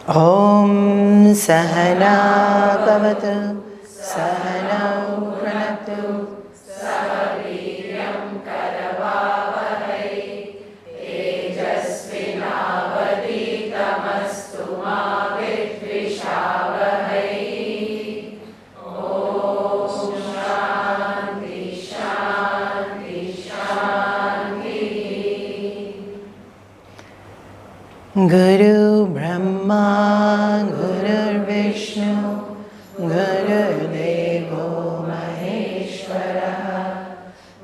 Om Sahana Bhavatu Sahanau Pranatu Sahaviryam Karavavahai Tejasvinavaditamastu ma vidvishavahai. Om Shanti Shanti Shanti. Guru Brahma Guru Vishnu Guru Devo Maheshwara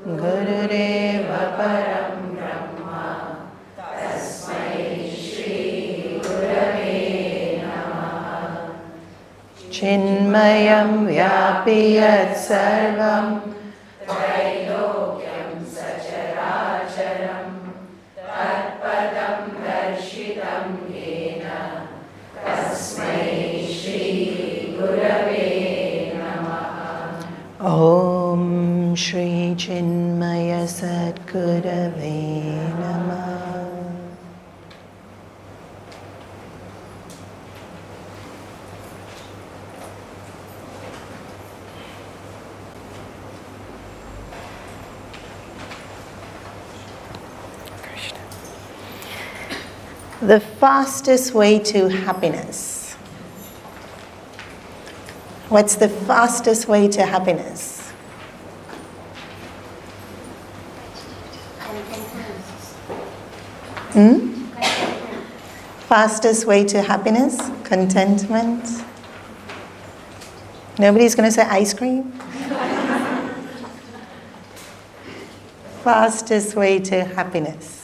Guru Deva Param Brahma Tasmai Shri Gurave Namaha. Chinmayam Vyapiyat Sarvam Trailokyam Sacharacharam Tatpadam Darshitam Yena Tasmai Shri Gurave Namaha. Om Shri Chinmaya Sadgurave Namaha. The fastest way to happiness. What's the fastest way to happiness? Fastest way to happiness? Contentment? Nobody's going to say ice cream? Fastest way to happiness.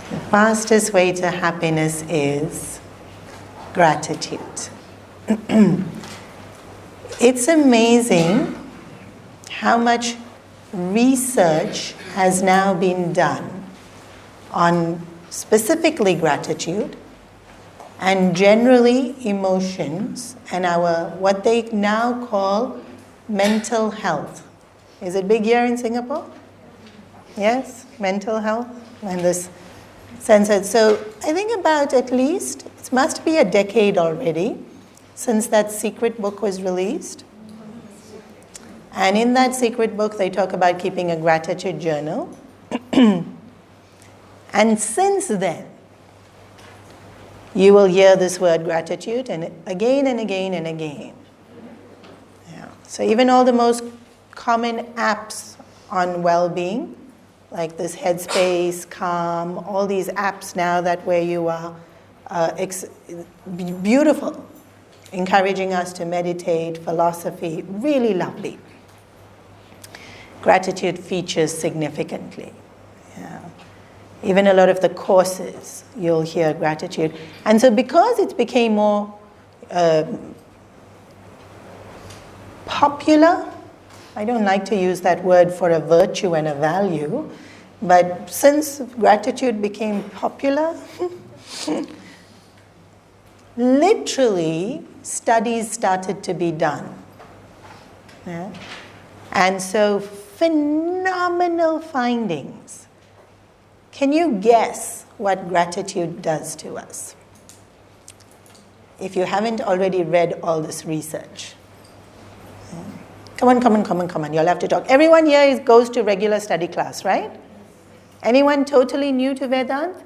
The fastest way to happiness is gratitude. It's amazing how much research has now been done on specifically gratitude and generally emotions and our what they now call mental health. Is it big here in Singapore? Yes, mental health and this sense. So I think about at least, it must be a decade already since that secret book was released. And in that secret book, they talk about keeping a gratitude journal. And since then, you will hear this word gratitude and again and again and again. Yeah. So even all the most common apps on well-being, like this Headspace, Calm, all these apps now that where you are, beautiful, encouraging us to meditate, philosophy, really lovely. Gratitude features significantly. Yeah. Even a lot of the courses, you'll hear gratitude. And so because it became more popular, I don't like to use that word for a virtue and a value, but since gratitude became popular, literally studies started to be done. Yeah? And so phenomenal findings. Can you guess what gratitude does to us? If you haven't already read all this research. Yeah. Come on. You'll have to talk. Everyone here goes to regular study class, right? Anyone totally new to Vedanta?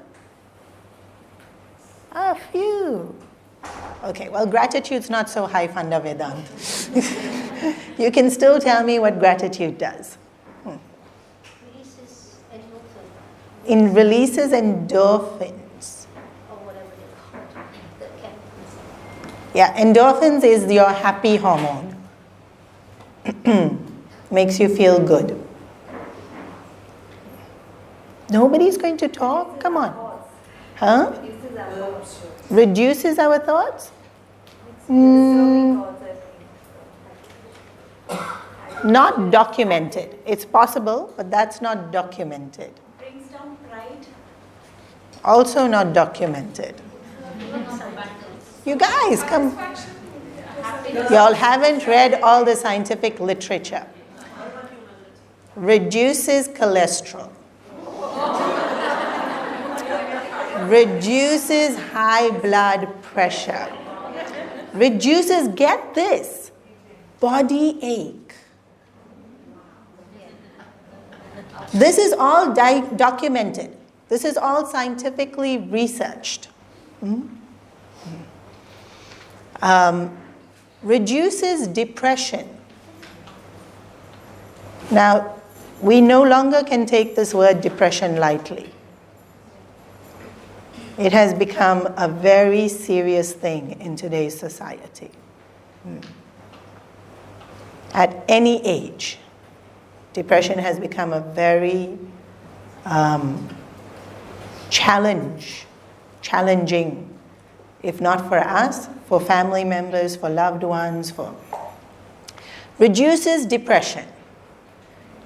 A few. Okay, well, gratitude's not so high Funda Vedanta. You can still tell me what gratitude does. Releases endorphins. It releases endorphins. Or whatever they call it. The chemicals. Yeah, endorphins is your happy hormone. Makes you feel good. Nobody's going to talk? Come on. Huh? Reduces our thoughts? Not documented. It's possible, but that's not documented. Brings down pride. Also not documented. You guys, come. Y'all haven't read all the scientific literature. Reduces cholesterol. Reduces high blood pressure. Reduces, get this, body ache. This is all documented. This is all scientifically researched. Reduces depression. Now, we no longer can take this word depression lightly. It has become a very serious thing in today's society. At any age, depression has become a very challenging, if not for us, for family members, for loved ones, reduces depression,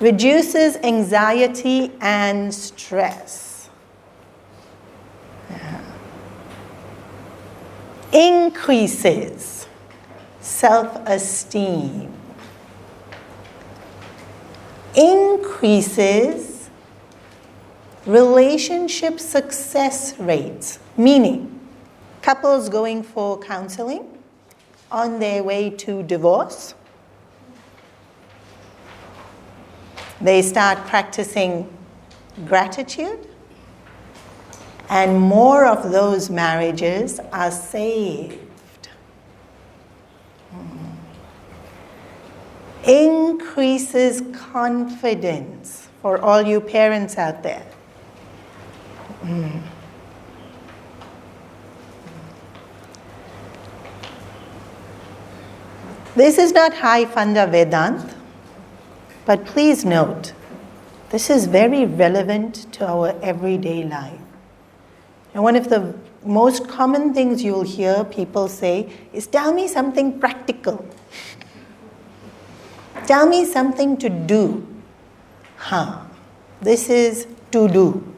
reduces anxiety and stress. Increases self-esteem. Increases relationship success rates, meaning couples going for counseling on their way to divorce. They start practicing gratitude, and more of those marriages are saved. Increases confidence for all you parents out there. This is not high Funda Vedanta, but please note, this is very relevant to our everyday life. And one of the most common things you'll hear people say is, tell me something practical. Tell me something to do. This is to do.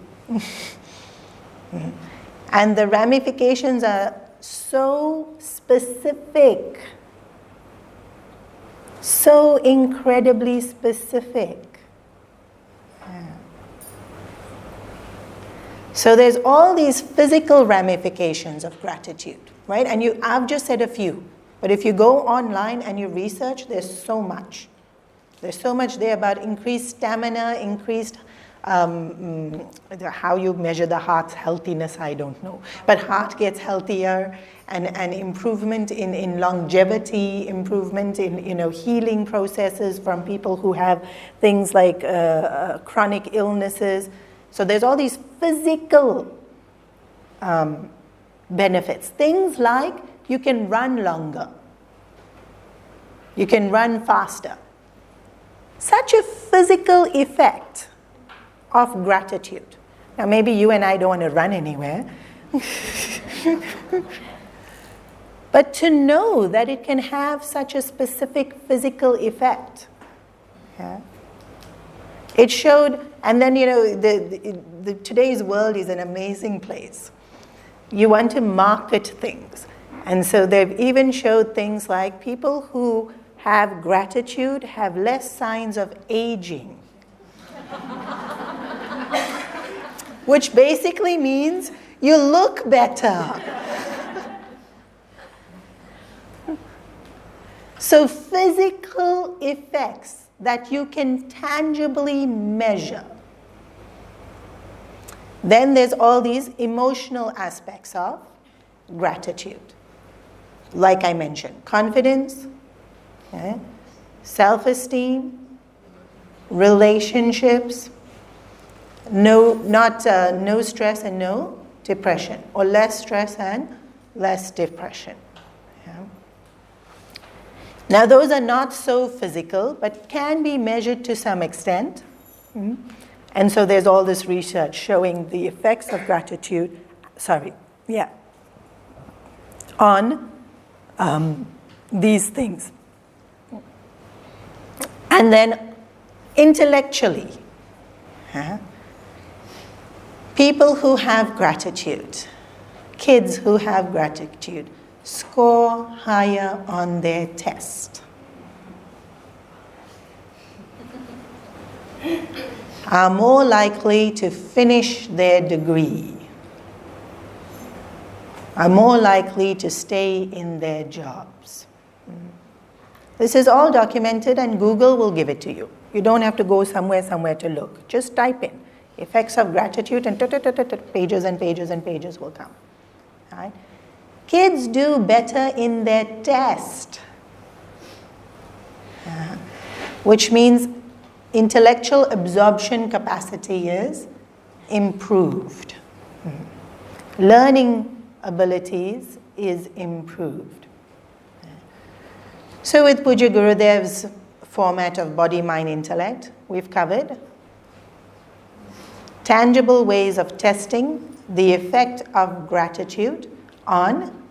And the ramifications are so specific. So incredibly specific. So there's all these physical ramifications of gratitude, right? And I've just said a few. But if you go online and you research, there's so much. There's so much there about increased stamina, increased, how you measure the heart's healthiness, I don't know. But heart gets healthier, and improvement in longevity, improvement in healing processes from people who have things like chronic illnesses. So there's all these physical benefits. Things like you can run longer. You can run faster. Such a physical effect of gratitude. Now maybe you and I don't want to run anywhere. But to know that it can have such a specific physical effect. Yeah. It showed, and then today's world is an amazing place. You want to market things. And so they've even showed things like people who have gratitude have less signs of aging. Which basically means you look better. So physical effects that you can tangibly measure. Then there's all these emotional aspects of gratitude. like I mentioned, confidence, okay, self-esteem, relationships, no stress and no depression, or less stress and less depression. Yeah. Now those are not so physical, but can be measured to some extent. And so there's all this research showing the effects of gratitude, on these things. And then intellectually, people who have gratitude, kids who have gratitude, score higher on their test. Are more likely to finish their degree, are more likely to stay in their jobs. This is all documented and Google will give it to you. You don't have to go somewhere to look. Just type in effects of gratitude and pages and pages and pages will come. Right? Kids do better in their test, which means intellectual absorption capacity is improved. Learning abilities is improved. So with Pujya Gurudev's format of body, mind, intellect, we've covered tangible ways of testing the effect of gratitude on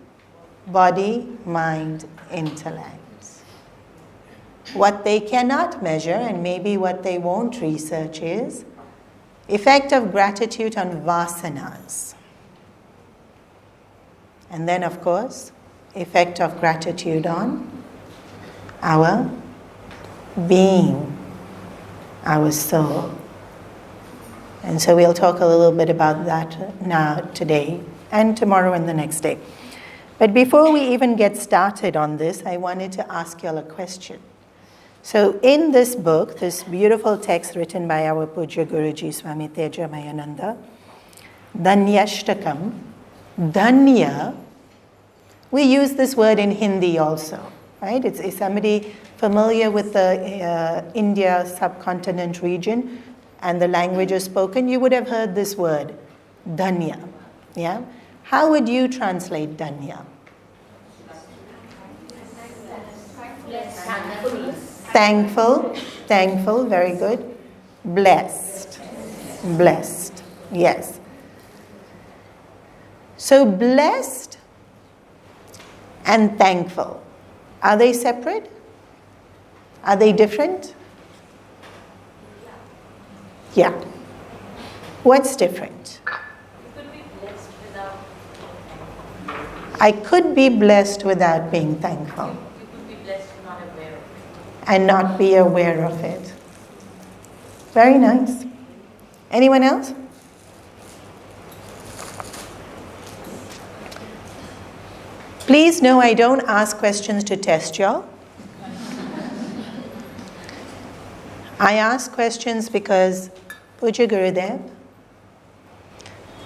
body, mind, intellect. What they cannot measure, and maybe what they won't research, is effect of gratitude on vasanas. And then, of course, effect of gratitude on our being, our soul. And so we'll talk a little bit about that now, today, and tomorrow and the next day. But before we even get started on this, I wanted to ask you all a question. So in this book, this beautiful text written by our Pujya Guruji, Swami Tejamayananda, Dhanyashtakam, Dhanya, we use this word in Hindi also, right? Is somebody familiar with the India subcontinent region and the languages spoken? You would have heard this word, Dhanya. Yeah? How would you translate Dhanya? Thankful, very good. Blessed, yes. So blessed and thankful, are they separate? Are they different? Yeah. What's different? I could be blessed without being thankful. You could be blessed not aware of it. And not be aware of it. Very nice. Anyone else? Please know I don't ask questions to test y'all. I ask questions because Pujya Gurudev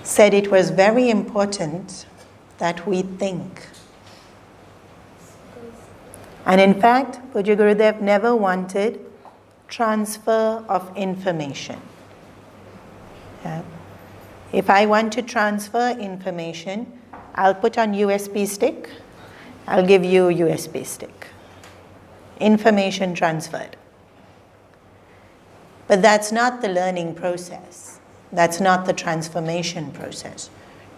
said it was very important that we think. And in fact, Pujya Gurudev never wanted transfer of information. Yeah. If I want to transfer information, I'll put on USB stick, I'll give you a USB stick. Information transferred. But that's not the learning process. That's not the transformation process.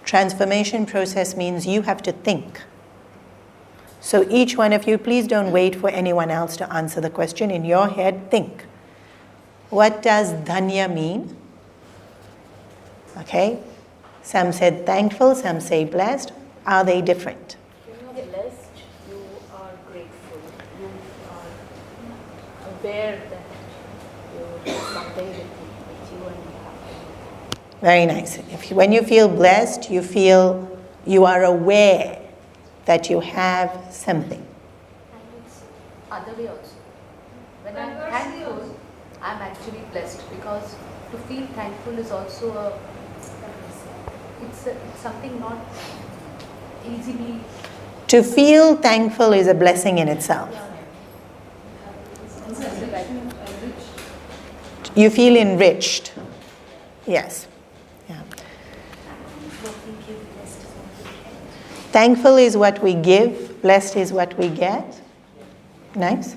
Transformation process means you have to think. So each one of you, please don't wait for anyone else to answer the question. In your head, think. What does dhanya mean? Okay. Some said thankful, some say blessed. Are they different? When you are blessed, you are grateful. You are aware that you have something with you and you have. Very nice. When you feel blessed, you feel you are aware that you have something. And it's other way also. When I'm thankful, I'm actually blessed, because to feel thankful is also it's something not easily To feel thankful is a blessing in itself. You feel enriched. Yes. Yeah. Thankful is what we give, blessed is what we get. Nice.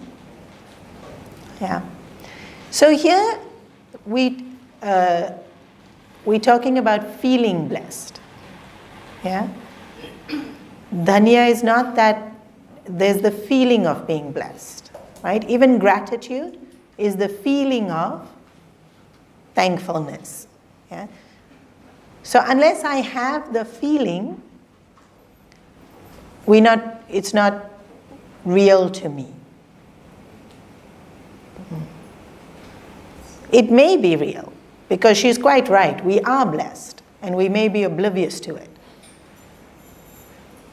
Yeah. So here we're talking about feeling blessed. Yeah. Dhanya is not that there's the feeling of being blessed, right? Even gratitude is the feeling of thankfulness. Yeah? So unless I have the feeling, it's not real to me. It may be real, because she's quite right. We are blessed, and we may be oblivious to it.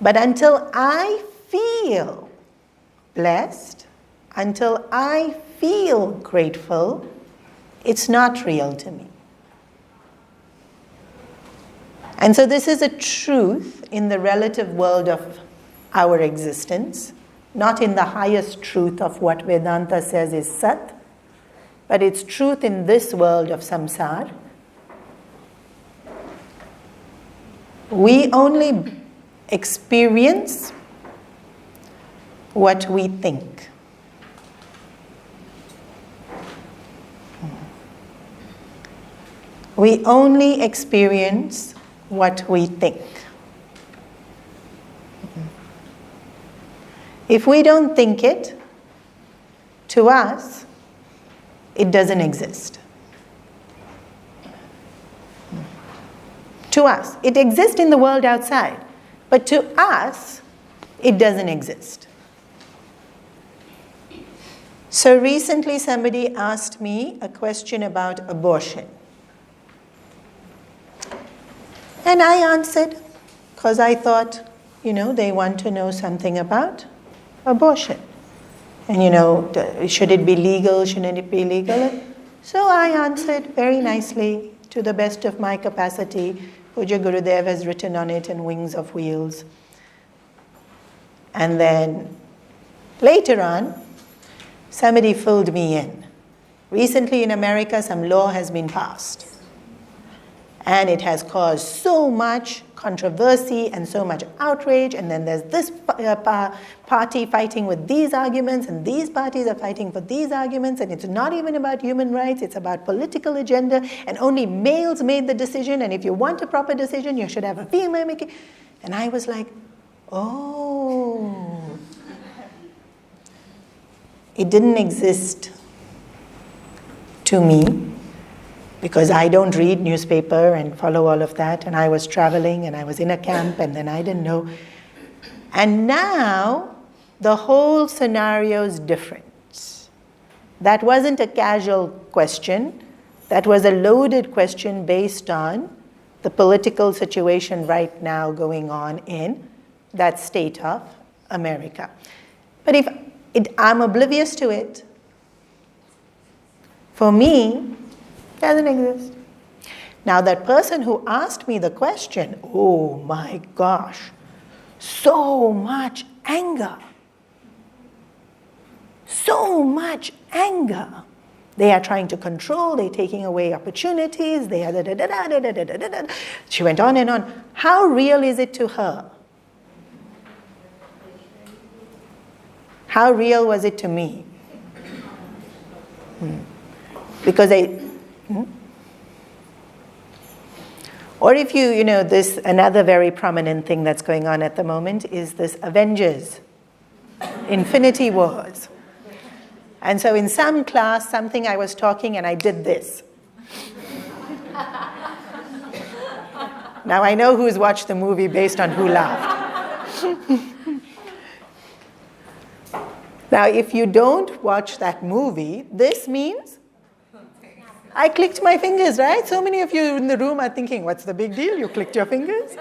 But until I feel blessed, until I feel grateful, it's not real to me. And so this is a truth in the relative world of our existence, not in the highest truth of what Vedanta says is Sat, but it's truth in this world of samsara. We only experience what we think. We only experience what we think. If we don't think it, to us, it doesn't exist. To us. It exists in the world outside. But to us, it doesn't exist. So recently somebody asked me a question about abortion. And I answered, because I thought, they want to know something about abortion. And should it be legal, shouldn't it be legal? So I answered very nicely, to the best of my capacity. Puja Gurudev has written on it in Wings of Wheels. And then later on, somebody filled me in. Recently in America, some law has been passed. And it has caused so much controversy and so much outrage. And then there's this party fighting with these arguments, and these parties are fighting for these arguments. And it's not even about human rights, it's about political agenda. And only males made the decision. And if you want a proper decision, you should have a female making. And I was like, oh. It didn't exist to me, because I don't read newspaper and follow all of that, and I was traveling and I was in a camp, and then I didn't know. And now the whole scenario is different. That wasn't a casual question. That was a loaded question based on the political situation right now going on in that state of America. But if I'm oblivious to it, for me, it doesn't exist. Now that person who asked me the question, oh my gosh, so much anger. So much anger. They are trying to control, they're taking away opportunities, they are da-da-da-da-da-da-da-da. She went on and on. How real is it to her? How real was it to me? Because or if this, another very prominent thing that's going on at the moment is this Avengers, Infinity Wars. And so in some class, something I was talking and I did this. Now I know who's watched the movie based on who laughed. Now if you don't watch that movie, this means I clicked my fingers, right? So many of you in the room are thinking, what's the big deal? You clicked your fingers?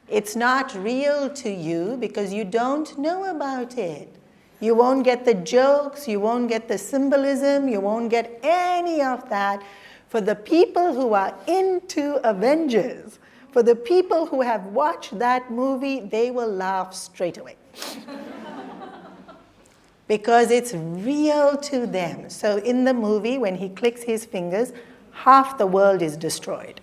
It's not real to you because you don't know about it. You won't get the jokes, you won't get the symbolism, you won't get any of that. For the people who are into Avengers, For the people who have watched that movie, they will laugh straight away. Because it's real to them. So in the movie, when he clicks his fingers, half the world is destroyed.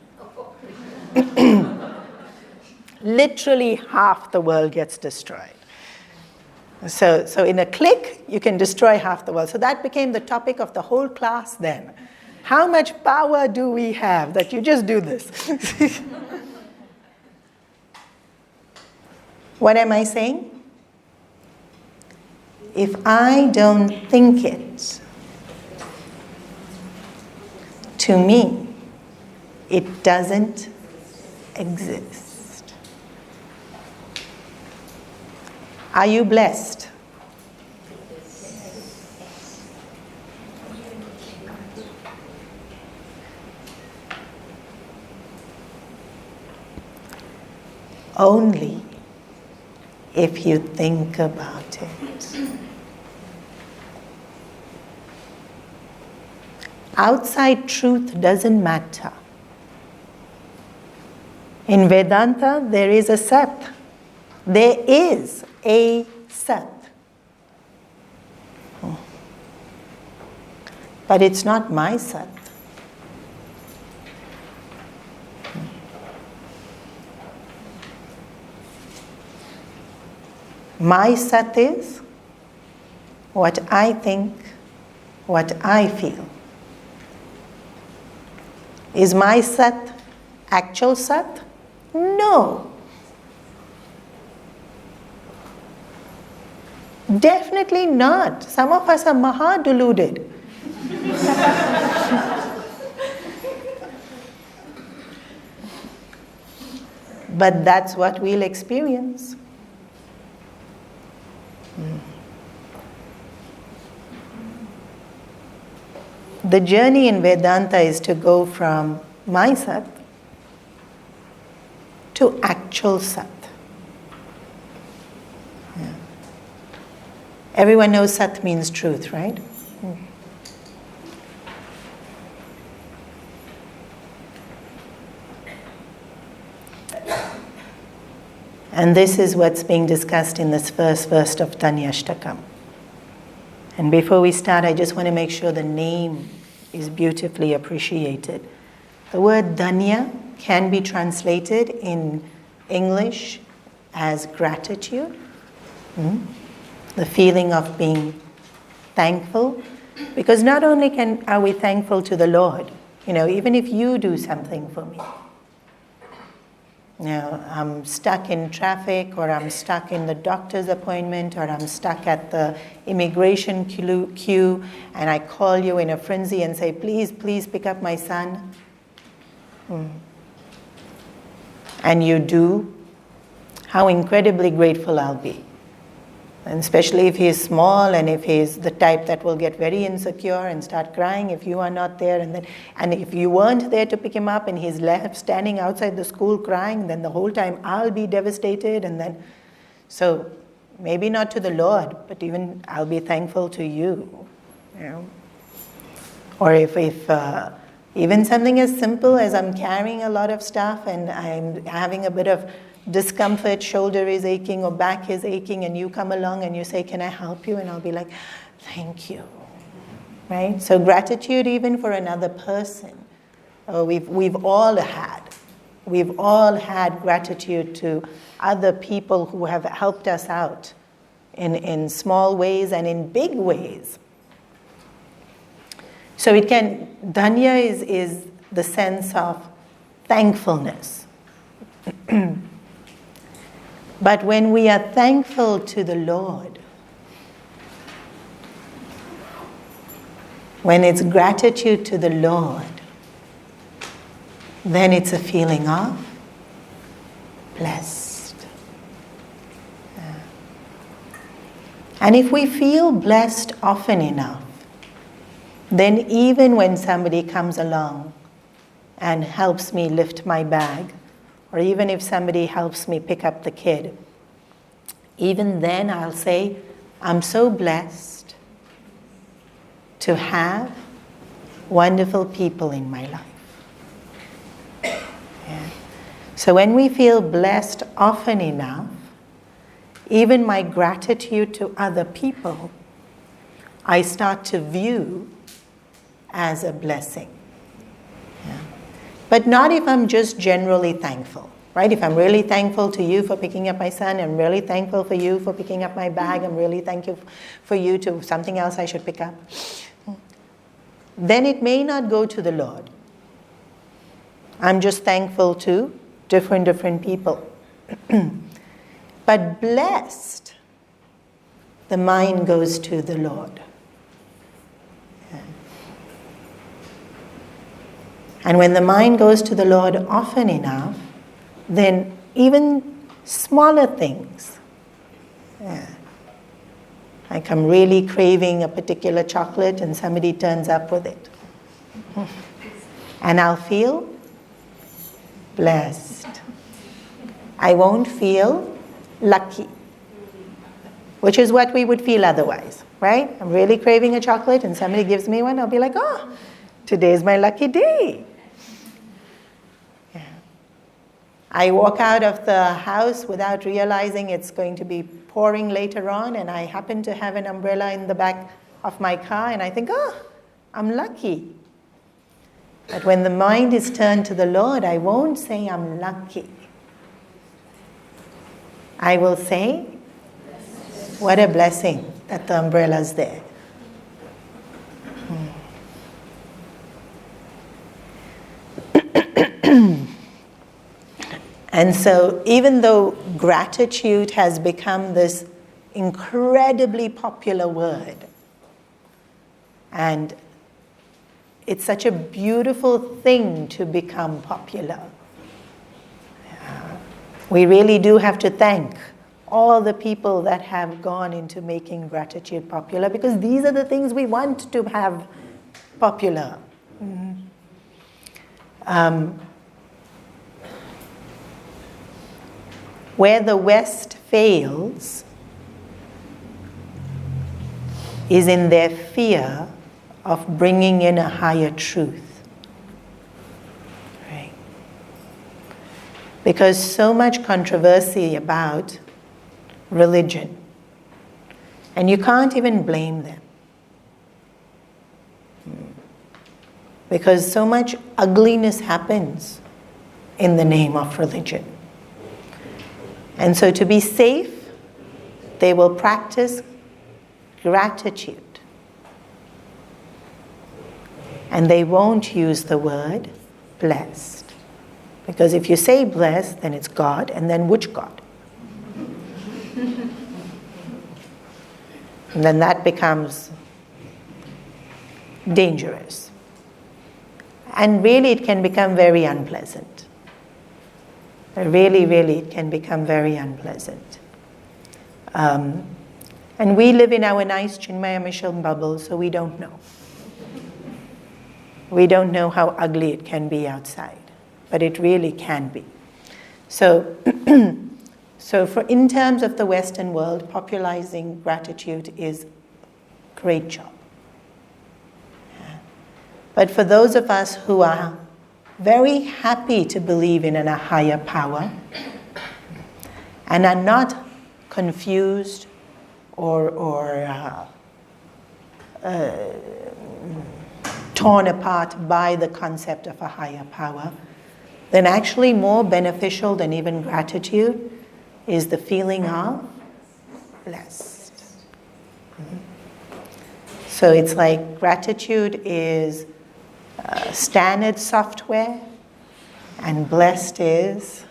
Literally half the world gets destroyed. So in a click, you can destroy half the world. So that became the topic of the whole class then. How much power do we have that you just do this? What am I saying? If I don't think it, to me, it doesn't exist. Are you blessed? Only if you think about it. Outside truth doesn't matter. In Vedanta, there is a Sat. There is a Sat. But it's not my Sat. My Sat is what I think, what I feel. Is my Sat actual Sat? No. Definitely not. Some of us are maha-deluded. But that's what we'll experience. The journey in Vedanta is to go from my Sat to actual Sat. Yeah. Everyone knows Sat means truth, right? And this is what's being discussed in this first verse of Dhanyashtakam. And before we start, I just want to make sure the name is beautifully appreciated. The word Dhanya can be translated in English as gratitude, the feeling of being thankful. Because not only are we thankful to the Lord, even if you do something for me. I'm stuck in traffic, or I'm stuck in the doctor's appointment, or I'm stuck at the immigration queue, and I call you in a frenzy and say, please pick up my son. And you do. How incredibly grateful I'll be. And especially if he's small, and if he's the type that will get very insecure and start crying if you are not there, and if you weren't there to pick him up and he's left standing outside the school crying, then the whole time I'll be devastated. So maybe not to the Lord, but even I'll be thankful to you. Or if even something as simple as I'm carrying a lot of stuff and I'm having a bit of discomfort, shoulder is aching or back is aching, and you come along and you say, can I help you? And I'll be like, thank you. Right? So gratitude even for another person. We've all had gratitude to other people who have helped us out in small ways and in big ways. So Dhanya is the sense of thankfulness. But when we are thankful to the Lord, when it's gratitude to the Lord, then it's a feeling of blessed. Yeah. And if we feel blessed often enough, then even when somebody comes along and helps me lift my bag, or even if somebody helps me pick up the kid, even then I'll say, I'm so blessed to have wonderful people in my life. Yeah. So when we feel blessed often enough, even my gratitude to other people, I start to view as a blessing. Yeah. But not if I'm just generally thankful, right? If I'm really thankful to you for picking up my son, I'm really thankful for you for picking up my bag, I'm really thankful for you to something else I should pick up, then it may not go to the Lord. I'm just thankful to different people. But blessed, the mind goes to the Lord. And when the mind goes to the Lord often enough, then even smaller things, like I'm really craving a particular chocolate and somebody turns up with it, and I'll feel blessed. I won't feel lucky, which is what we would feel otherwise, right? I'm really craving a chocolate and somebody gives me one, I'll be like, oh, today's my lucky day. I walk out of the house without realizing it's going to be pouring later on, and I happen to have an umbrella in the back of my car, and I think, oh, I'm lucky. But when the mind is turned to the Lord, I won't say I'm lucky. I will say, what a blessing that the umbrella's there. And so even though gratitude has become this incredibly popular word, and it's such a beautiful thing to become popular, we really do have to thank all the people that have gone into making gratitude popular, because these are the things we want to have popular. Where the West fails is in their fear of bringing in a higher truth. Right? Because so much controversy about religion, and you can't even blame them. Because so much ugliness happens in the name of religion. And so to be safe, they will practice gratitude. And they won't use the word blessed. Because if you say blessed, then it's God, and then which God? And then that becomes dangerous. And really it can become very unpleasant. Really, it can become very unpleasant. And we live in our nice Chinmaya mission bubble, so we don't know. We don't know how ugly it can be outside, but it really can be. So, in terms of the Western world, popularizing gratitude is a great job. But for those of us who are very happy to believe in a higher power and are not confused or torn apart by the concept of a higher power, then actually more beneficial than even gratitude is the feeling of blessed. So it's like gratitude is standard software, and blessed is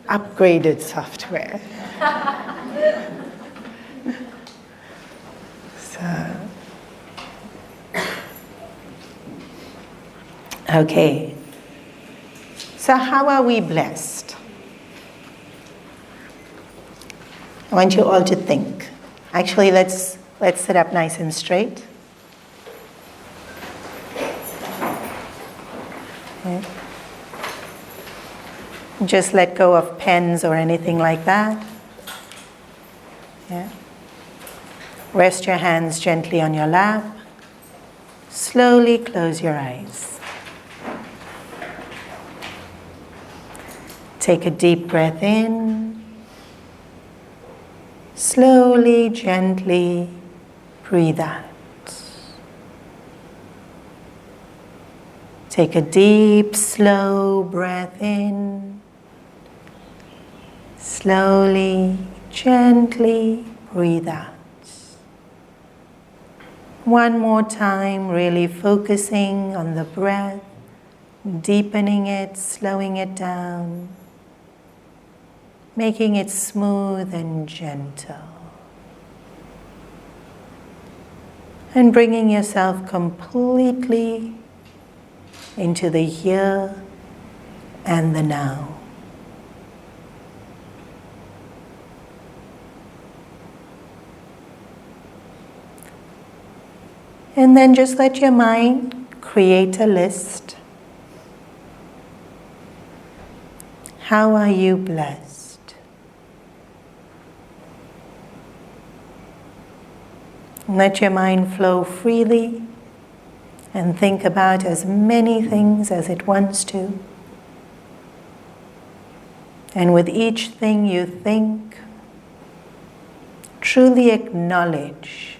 upgraded software. Okay. So how are we blessed? I want you all to think. Actually, let's sit up nice and straight. Okay. Just let go of pens or anything like that. Yeah. Rest your hands gently on your lap. Slowly close your eyes. Take a deep breath in. Slowly, gently breathe out. Take a deep, slow breath in. Slowly, gently breathe out. One more time, really focusing on the breath, deepening it, slowing it down, making it smooth and gentle. And bringing yourself completely into the here and the now. And then just let your mind create a list. How are you blessed? Let your mind flow freely and think about as many things as it wants to. And with each thing you think, truly acknowledge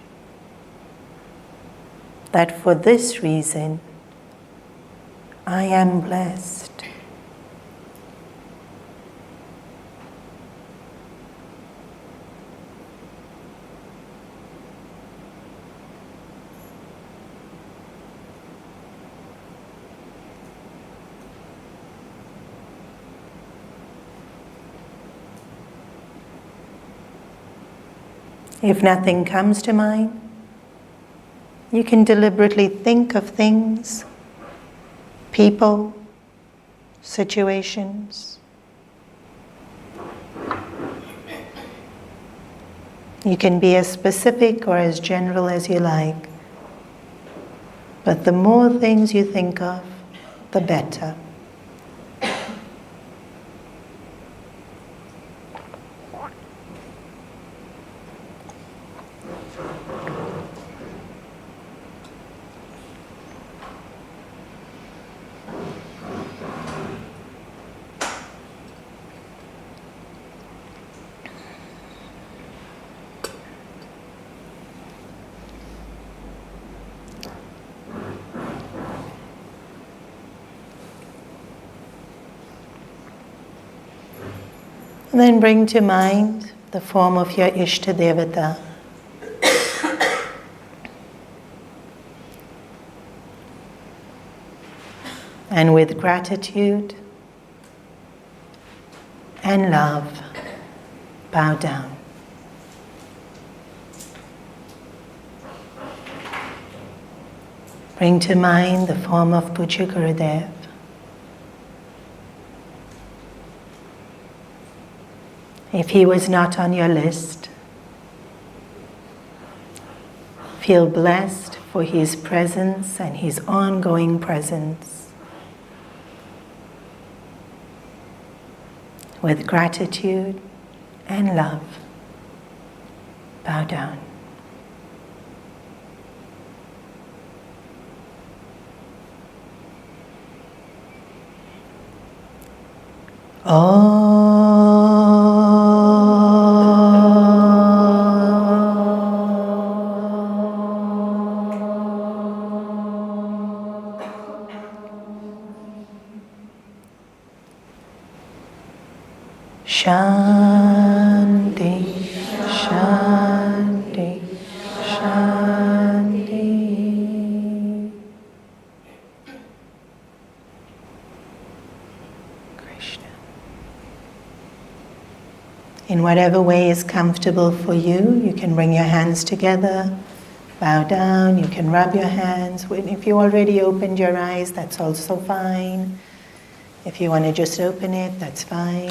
that for this reason, I am blessed. If nothing comes to mind, you can deliberately think of things, people, situations. You can be as specific or as general as you like, but the more things you think of, the better. And then bring to mind the form of your Ishtadevata. And with gratitude and love, bow down. Bring to mind the form of Pujya Gurudev. If he was not on your list, feel blessed for his presence and his ongoing presence. With gratitude and love, bow down. Shanti, Shanti, Shanti. Krishna. In whatever way is comfortable for you, you can bring your hands together, bow down, you can rub your hands. If you already opened your eyes, that's also fine. If you want to just open it, that's fine.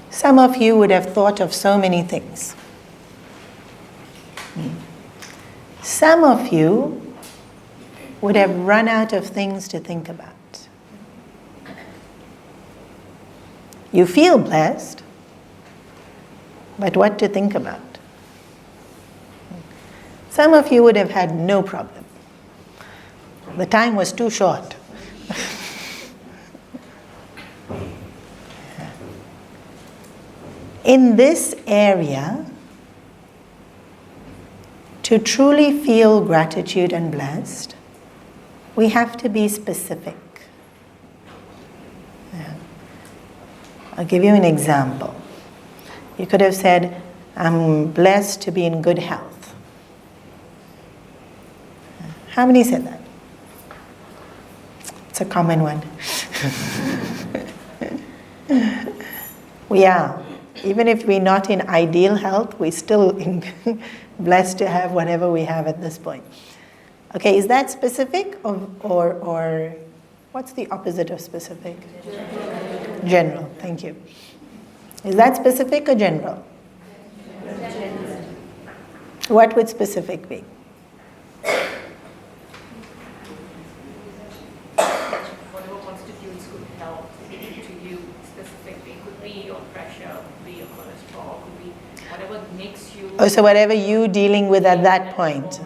Some of you would have thought of so many things. Some of you would have run out of things to think about. You feel blessed, but what to think about? Some of you would have had no problem. The time was too short. In this area, to truly feel gratitude and blessed, we have to be specific. Yeah. I'll give you an example. You could have said, I'm blessed to be in good health. How many said that? It's a common one. We are. Even if we're not in ideal health, we're still blessed to have whatever we have at this point. Okay, is that specific or what's the opposite of specific? General, thank you. Is that specific or general? General. What would specific be? Whatever constitutes good health to you, specifically, could be your pressure, could be your cholesterol, could be whatever makes you... Oh, so whatever you're dealing with at that point.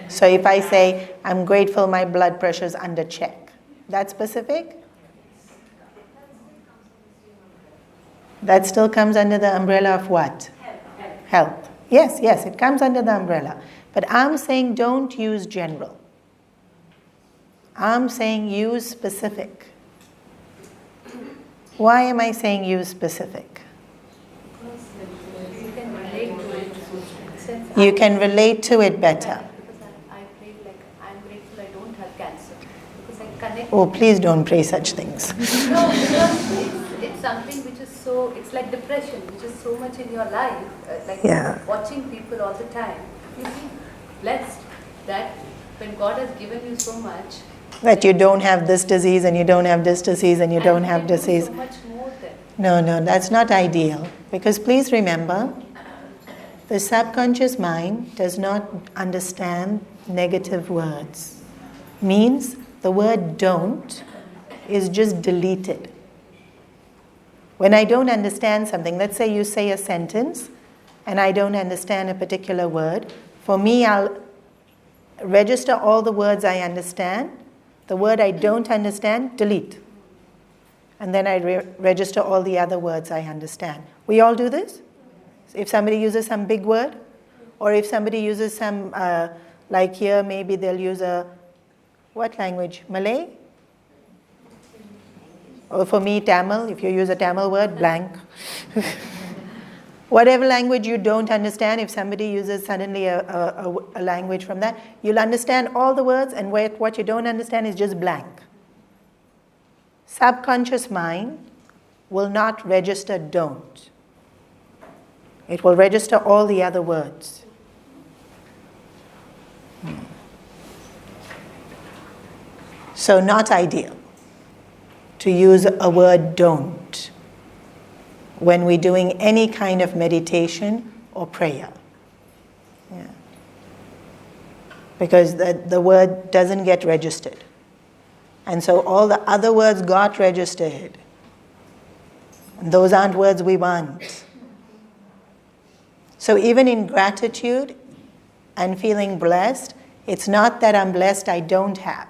So if I say, I'm grateful my blood pressure's under check, that's specific? That still comes under the umbrella of what? Health. Yes, it comes under the umbrella. But I'm saying don't use general. I'm saying use specific. Why am I saying use specific? You can relate to it. You can relate to it better. Because I feel like I'm grateful I don't have cancer. Because I connect. Oh, please don't pray such things. No, because it's something which is so, it's like depression, which is so much in your life. Watching people all the time. You feel blessed that when God has given you so much, That you don't have this disease and you don't have this disease and you don't have disease. so much more than. No, that's not ideal. Because please remember, the subconscious mind does not understand negative words. Means the word don't is just deleted. When I don't understand something, let's say you say a sentence and I don't understand a particular word, for me I'll register all the words I understand. The word I don't understand, delete. And then I register all the other words I understand. We all do this? If somebody uses some big word, or if somebody uses some, like here, maybe they'll use what language? Malay? Or for me, Tamil. If you use a Tamil word, blank. Whatever language you don't understand, if somebody uses suddenly a language from that, you'll understand all the words, and what you don't understand is just blank. Subconscious mind will not register don't. It will register all the other words. So not ideal to use a word don't when we're doing any kind of meditation or prayer. Yeah. Because the word doesn't get registered. And so all the other words got registered. And those aren't words we want. So even in gratitude and feeling blessed, it's not that I'm blessed I don't have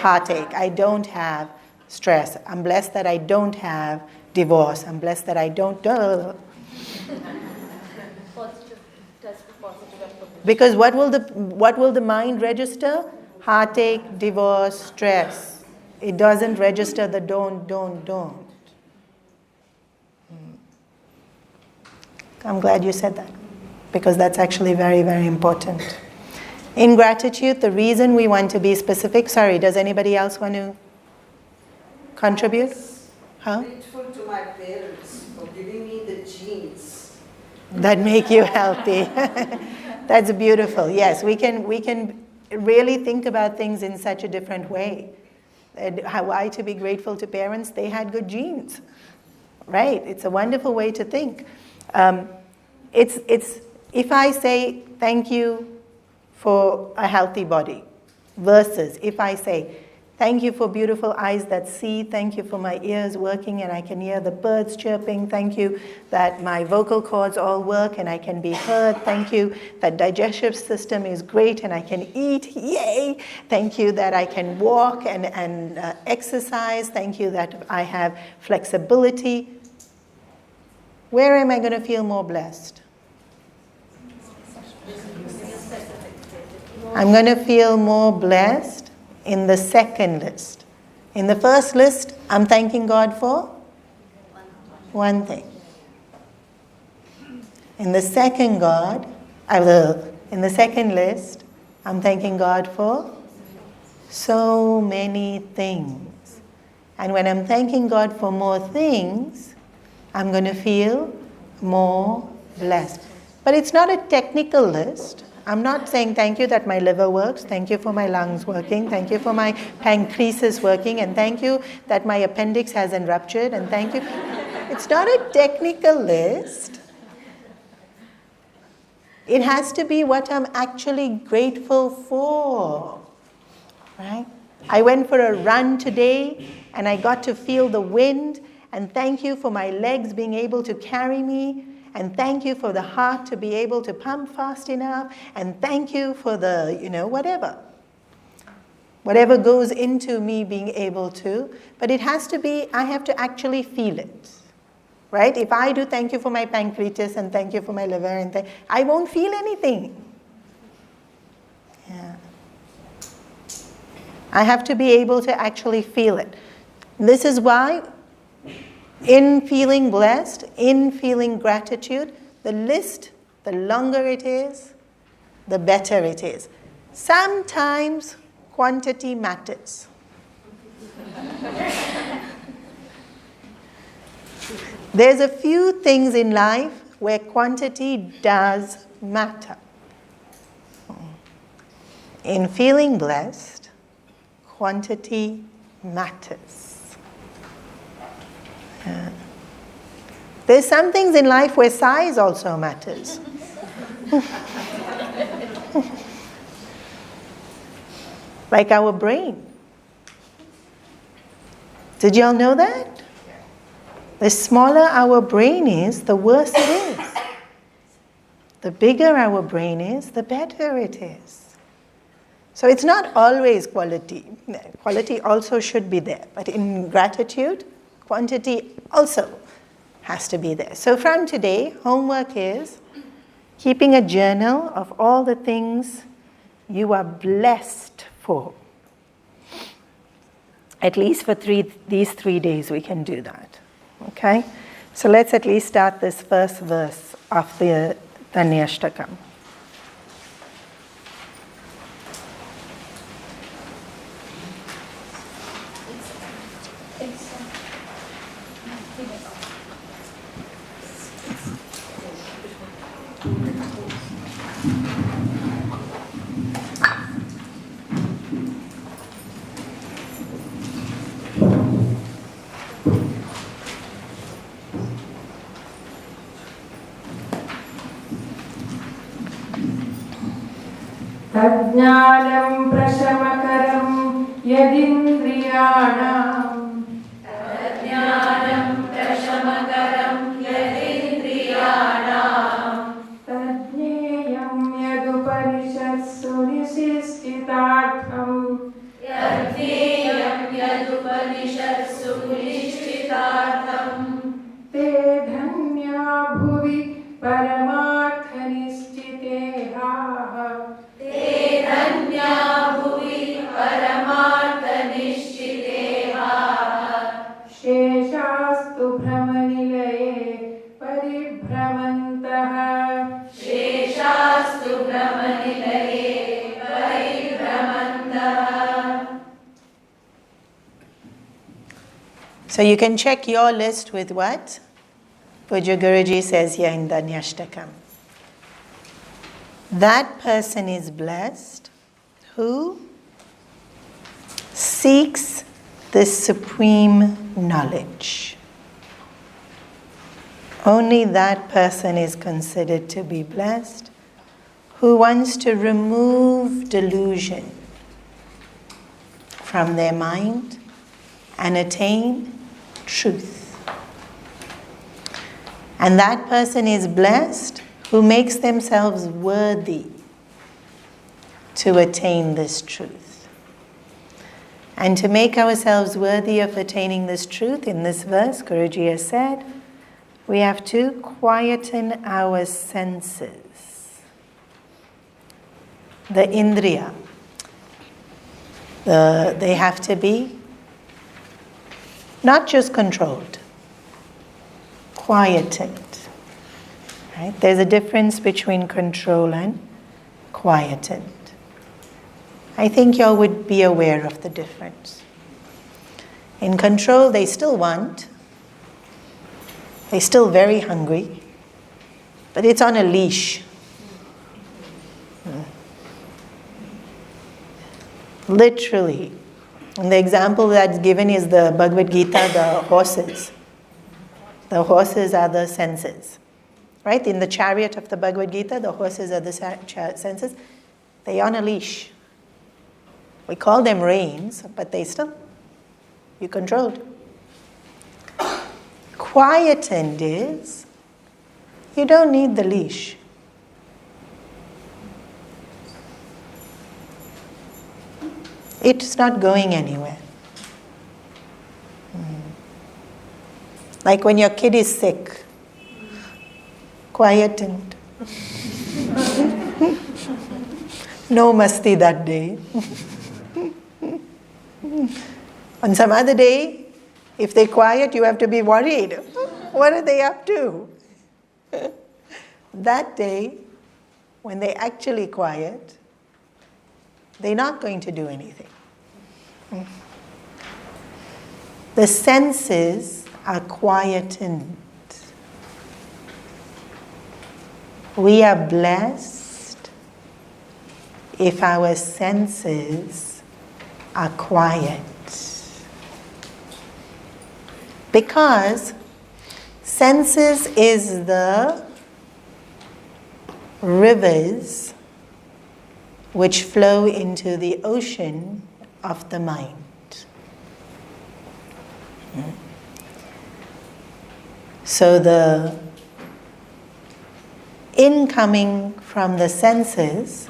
heartache, I don't have stress, I'm blessed that I don't have divorce, I'm blessed that I don't... Because what will the mind register? Heartache, divorce, stress. It doesn't register the don't. I'm glad you said that, because that's actually very, very important. In gratitude, the reason we want to be specific... Sorry, does anybody else want to contribute? I'm grateful to my parents for giving me the genes that make you healthy. That's beautiful. Yes, we can really think about things in such a different way. Why to be grateful to parents? They had good genes, right? It's a wonderful way to think. It's if I say thank you for a healthy body versus if I say Thank you for beautiful eyes that see. Thank you for my ears working and I can hear the birds chirping. Thank you that my vocal cords all work and I can be heard. Thank you that digestive system is great and I can eat. Yay! Thank you that I can walk and exercise. Thank you that I have flexibility. Where am I going to feel more blessed? I'm going to feel more blessed in the second list. In the first list, I'm thanking God for one thing. In the second list, I'm thanking God for so many things. And when I'm thanking God for more things, I'm going to feel more blessed. But it's not a technical list. I'm not saying thank you that my liver works, thank you for my lungs working, thank you for my pancreas working, and thank you that my appendix hasn't ruptured, and thank you. It's not a technical list. It has to be what I'm actually grateful for, right? I went for a run today, and I got to feel the wind, and thank you for my legs being able to carry me. And thank you for the heart to be able to pump fast enough. And thank you for the, whatever goes into me being able to. But it has to be, I have to actually feel it, right? If I do thank you for my pancreas and thank you for my liver, and I won't feel anything. Yeah. I have to be able to actually feel it. This is why in feeling blessed, in feeling gratitude, the list, the longer it is, the better it is. Sometimes quantity matters. There's a few things in life where quantity does matter. In feeling blessed, quantity matters. There's some things in life where size also matters. Like our brain. Did you all know that? The smaller our brain is, the worse it is. The bigger our brain is, the better it is. So it's not always quality. Quality also should be there. But in gratitude, quantity also has to be there. So from today, homework is keeping a journal of all the things you are blessed for. At least for these 3 days we can do that. Okay? So let's at least start this first verse of the Dhanyashtakam. तज्ज्ञानं प्रशमकरं यदिन्द्रियाणां तज्ज्ञेयं यदुपनिषत्सु निशिष्टितार्थं ते धन्या भुवि परमार्थनिश्चितेहाः शेषास्तु भ्रमनिलये परिभ्रमन्तः So you can check your list with what Pujya Guruji says here in Dhanyashtakam. That person is blessed who seeks this supreme knowledge. Only that person is considered to be blessed who wants to remove delusion from their mind and attain truth. And that person is blessed who makes themselves worthy to attain this truth. And to make ourselves worthy of attaining this truth, in this verse, Guruji has said, we have to quieten our senses. The indriya, they have to be not just controlled, quietened. Right? There's a difference between control and quietened. I think y'all would be aware of the difference. In control, they still want, they're still very hungry, but it's on a leash. Literally. And the example that's given is the Bhagavad Gita, the horses. The horses are the senses. Right? In the chariot of the Bhagavad Gita, the horses are the senses. They're on a leash. We call them reins, but you controlled. Quietened is, you don't need the leash. It's not going anywhere. Like when your kid is sick, quietened. No masti that day. On some other day, if they're quiet, you have to be worried. What are they up to? That day, when they're actually quiet, they're not going to do anything. The senses are quietened. We are blessed if our senses are quiet. Because senses is the rivers which flow into the ocean of the mind. So the incoming from the senses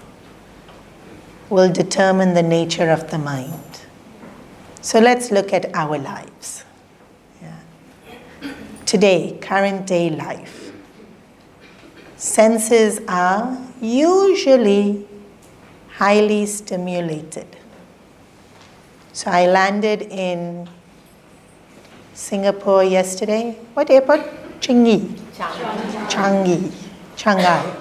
will determine the nature of the mind. So let's look at our lives. Today, current day life. Senses are usually highly stimulated. So I landed in Singapore yesterday. What airport? Changi. Shanghai.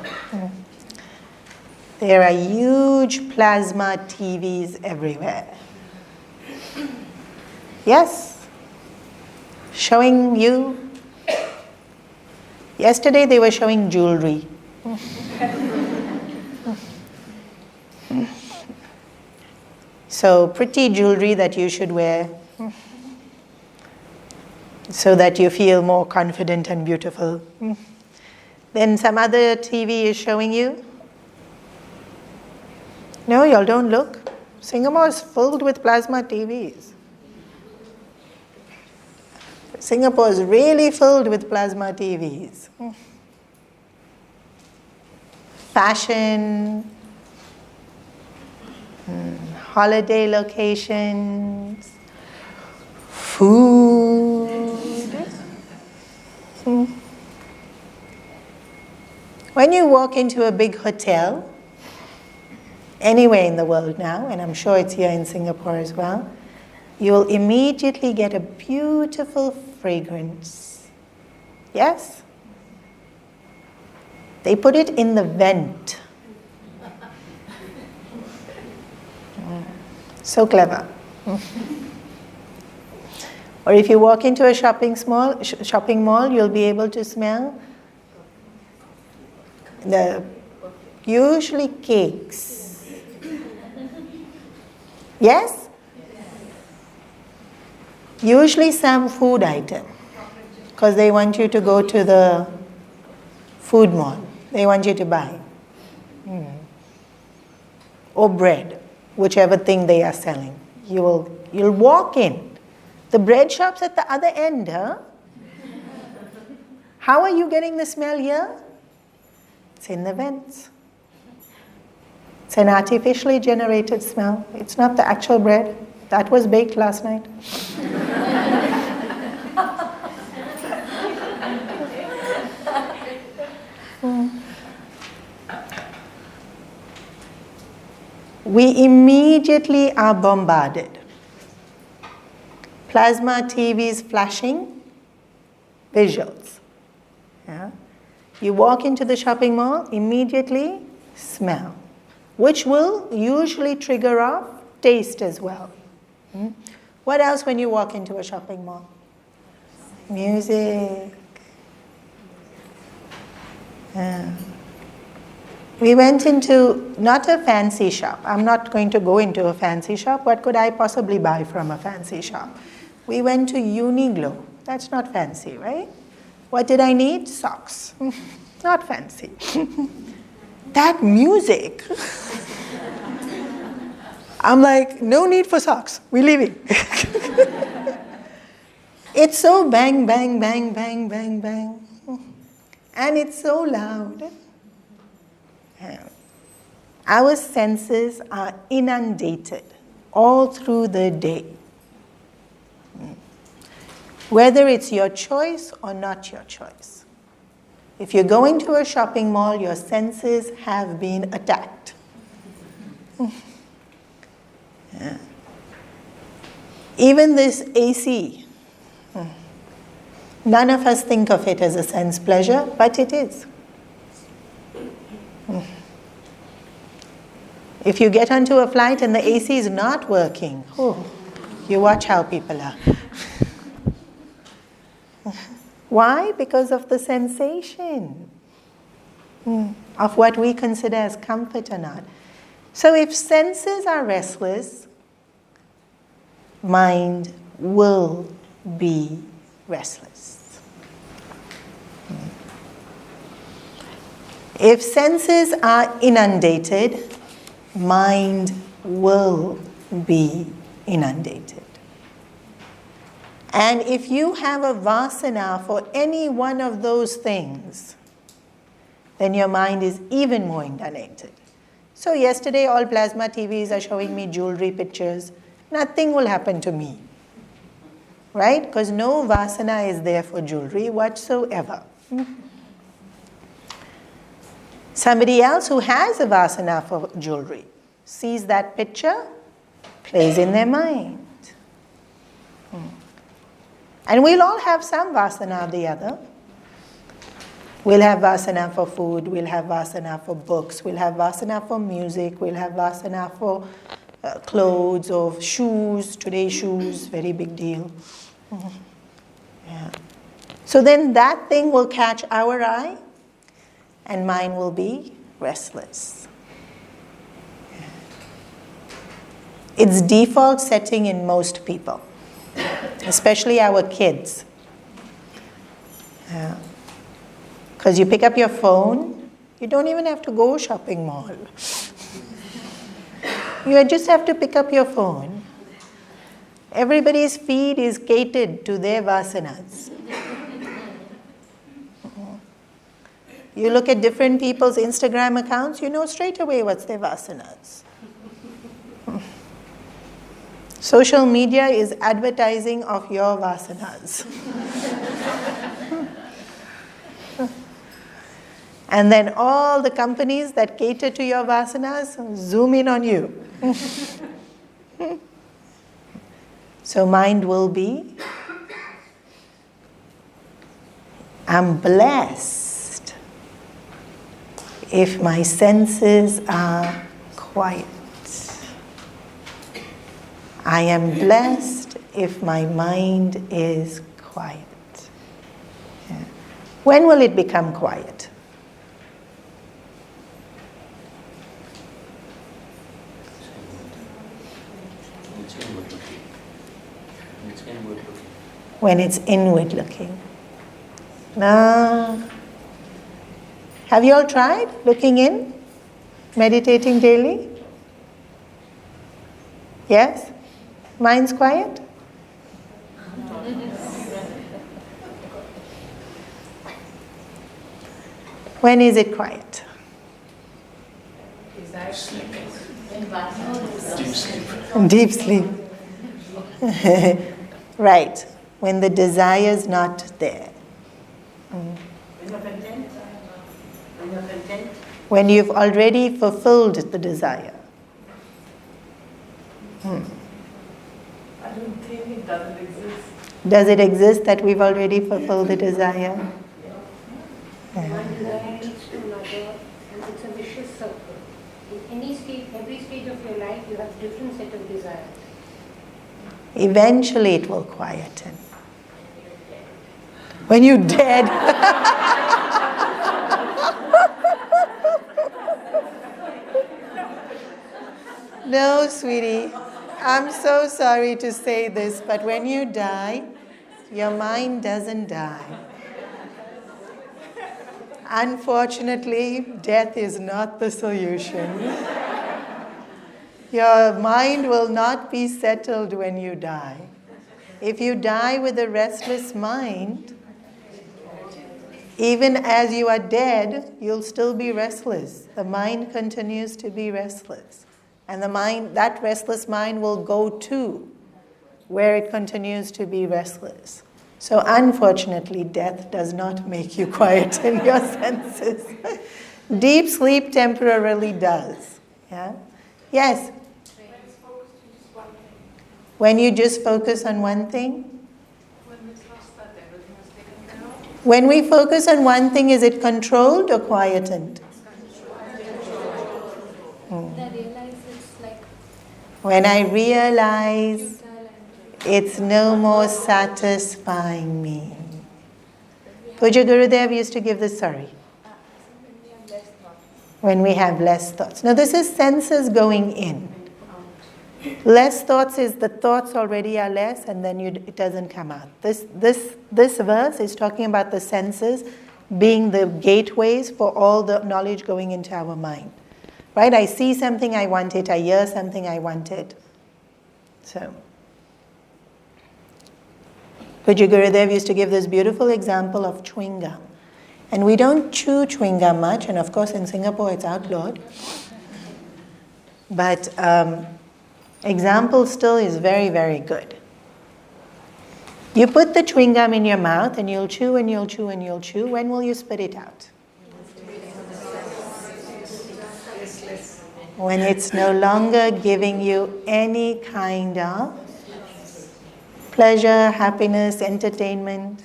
There are huge plasma TVs everywhere. Yes. Showing you. Yesterday they were showing jewelry. So pretty jewelry that you should wear so that you feel more confident and beautiful. Then some other TV is showing you. No, y'all don't look. Singapore is filled with plasma TVs. Singapore is really filled with plasma TVs. Fashion, holiday locations, food. When you walk into a big hotel, anywhere in the world now, and I'm sure it's here in Singapore as well, you'll immediately get a beautiful fragrance. Yes? They put it in the vent. So clever. Or if you walk into a shopping mall, you'll be able to smell usually cakes. Yes? Usually some food item, because they want you to go to the food mall. They want you to buy. Or bread, whichever thing they are selling. You'll walk in. The bread shop's at the other end, huh? How are you getting the smell here? It's in the vents. It's an artificially generated smell. It's not the actual bread. That was baked last night. We immediately are bombarded. Plasma TVs flashing, visuals. Yeah? You walk into the shopping mall, immediately smell, which will usually trigger off taste as well. What else when you walk into a shopping mall? Music. Yeah. We went into not a fancy shop. I'm not going to go into a fancy shop. What could I possibly buy from a fancy shop? We went to Uniqlo. That's not fancy, right? What did I need? Socks. Not fancy. That music. I'm like, no need for socks. We're leaving. It's so bang, bang, bang, bang, bang, bang. And it's so loud. Our senses are inundated all through the day. Whether it's your choice or not your choice. If you're going to a shopping mall, your senses have been attacked. Yeah. Even this AC, none of us think of it as a sense pleasure, but it is. If you get onto a flight and the AC is not working, you watch how people are. Why? Because of the sensation of what we consider as comfort or not. So if senses are restless, mind will be restless. If senses are inundated, mind will be inundated. And if you have a vasana for any one of those things, then your mind is even more inundated. So yesterday all plasma TVs are showing me jewelry pictures. Nothing will happen to me. Right? Because no vasana is there for jewelry whatsoever. Somebody else who has a vasana for jewelry sees that picture, plays in their mind. And we'll all have some vasana or the other. We'll have vasana for food, we'll have vasana for books, we'll have vasana for music, we'll have vasana for clothes or shoes. Today shoes, very big deal. Yeah. So then that thing will catch our eye and mine will be restless. It's default setting in most people, especially our kids. Because you pick up your phone, you don't even have to go shopping mall. You just have to pick up your phone. Everybody's feed is catered to their vasanas. You look at different people's Instagram accounts, you know straight away what's their vasanas. Social media is advertising of your vasanas. And then all the companies that cater to your vasanas zoom in on you. So mind will be, I'm blessed if my senses are quiet. I am blessed if my mind is quiet. Yeah. When will it become quiet? When it's inward looking. Now, have you all tried looking in, meditating daily? Yes? Mind's quiet? When is it quiet? Deep sleep. Right. When the desire is not there. When you're content? When you're content? When you've already fulfilled the desire. I don't think it doesn't exist. Does it exist that we've already fulfilled the desire? One desire leads to another, and it's a vicious circle. In any stage, every stage of your life, you have different set of desires. Eventually it will quieten. When you're dead. No, sweetie. I'm so sorry to say this, but when you die, your mind doesn't die. Unfortunately, death is not the solution. Your mind will not be settled when you die. If you die with a restless mind, even as you are dead, you'll still be restless. The mind continues to be restless. And the mind, that restless mind will go to where it continues to be restless. So unfortunately, death does not make you quiet in your senses. Deep sleep temporarily does. Yeah? Yes? When you just focus on one thing? When we focus on one thing, is it controlled or quietened? When I realize it's no more satisfying me. Puja Gurudev used to give this, sorry. When we have less thoughts. Now this is senses going in. Less thoughts is the thoughts already are less and then it doesn't come out. This verse is talking about the senses being the gateways for all the knowledge going into our mind. Right? I see something, I want it. I hear something, I want it. So, Puja Gurudev used to give this beautiful example of chewing gum. And we don't chew chewing gum much, and of course in Singapore it's outlawed. But example still is very, very good. You put the chewing gum in your mouth and you'll chew and you'll chew and you'll chew. When will you spit it out? When it's no longer giving you any kind of pleasure, happiness, entertainment.